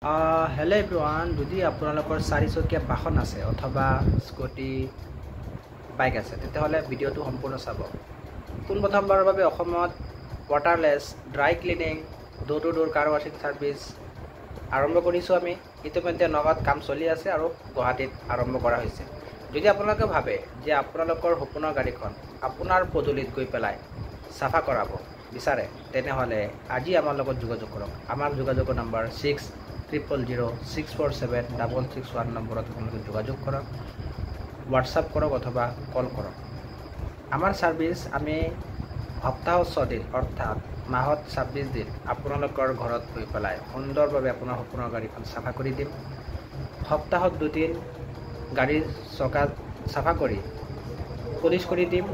Hello' everyone, যদি আপোনালোকৰ চাৰিচকীয়া বাহন আছে অথবা স্কুটি বাইক আছে তেতিয়াহ'লে ভিডিঅ'টো সম্পূৰ্ণ চাব। পোনপ্ৰথমবাৰৰ বাবে অসমত waterless dry cleaning door to door car ৱাশ্বিং ছাৰ্ভিচ আৰম্ভ কৰিছোঁ আমি। ইতিমধ্যে নগাঁৱত কাম চলি আছে আৰু গুৱাহাটীত আৰম্ভ কৰা হৈছে। যদি আপোনালোকে ভাবে যে আপোনালোকৰ সপোনৰ গাড়ীখন আপোনাৰ পদূলিত গৈ পেলাই চাফা কৰাব বিচাৰে তেনেহ'লে আজি আমাৰ লগত যোগাযোগ কৰক। আমাৰ যোগাযোগৰ নম্বৰ 600006476661 নম্বৰত আপোনালোকে যোগাযোগ কৰক, হোৱাটছআপ কৰক অথবা কল কৰক। আমাৰ ছাৰ্ভিচ আমি সপ্তাহত 6 দিন অৰ্থাৎ মাহত 26 দিন আপোনালোকৰ ঘৰত গৈ পেলাই সুন্দৰভাৱে আপোনাৰ সপোনৰ গাড়ীখন চাফা কৰি দিম। সপ্তাহত 2 দিন গাড়ীৰ চকা চাফা কৰি পলিচ কৰি দিম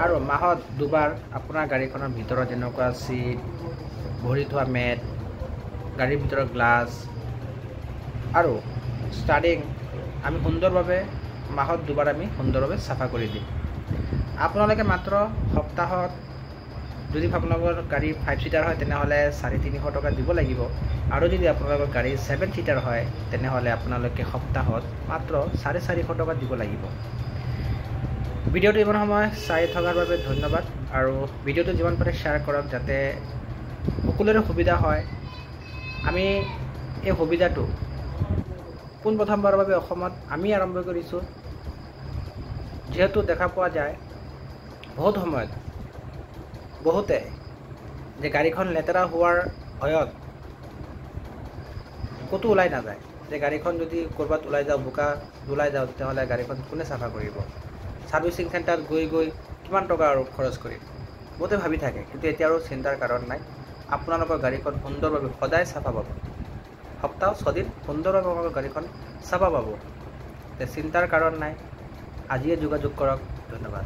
আৰু মাহত 2 বাৰ আপোনাৰ গাড়ীখনৰ ভিতৰত যেনেকুৱা চিট, ভৰি থোৱা মেট, গাড়ীৰ ভিতৰত গ্লাছ আৰু ষ্টাৰিং আমি সুন্দৰভাৱে মাহত 2 বাৰ আমি সুন্দৰভাৱে চাফা কৰি দিম। আপোনালোকে মাত্ৰ সপ্তাহত যদি আপোনালোকৰ গাড়ী 5 ছিটাৰ হয় তেনেহ'লে 350 টকা দিব লাগিব আৰু যদি আপোনালোকৰ গাড়ী 7 ছিটাৰ হয় তেনেহ'লে আপোনালোকে সপ্তাহত মাত্ৰ 450 টকা দিব লাগিব। ভিডিঅ'টো ইমান সময় চাই থকাৰ বাবে ধন্যবাদ আৰু ভিডিঅ'টো যিমান পাৰে শ্বেয়াৰ কৰক যাতে সকলোৰে সুবিধা হয়। আমি এই সুবিধাটো পোনপ্ৰথমবাৰৰ বাবে অসমত আমি আৰম্ভ কৰিছোঁ। যিহেতু দেখা পোৱা যায় বহুত সময়ত বহুতে যে গাড়ীখন লেতেৰা হোৱাৰ ভয়ত ক'তো ওলাই নাযায়, যে গাড়ীখন যদি ক'ৰবাত ওলাই যাওঁ বোকা ওলাই যাওঁ তেতিয়াহ'লে গাড়ীখন কোনে চাফা কৰিব, ছাৰ্ভিচিং চেণ্টাৰত গৈ কিমান টকা আৰু খৰচ কৰিম বহুতে ভাবি থাকে। কিন্তু এতিয়া আৰু চিন্তাৰ কাৰণ নাই, আপোনালোকৰ গাড়ীখন সুন্দৰভাৱে সদায় চাফা পাব। সপ্তাহত 6 দিন সুন্দৰভাৱে আপোনালোকৰ গাড়ীখন চাফা পাব। চিন্তাৰ কাৰণ নাই, আজিয়ে যোগাযোগ কৰক। ধন্যবাদ।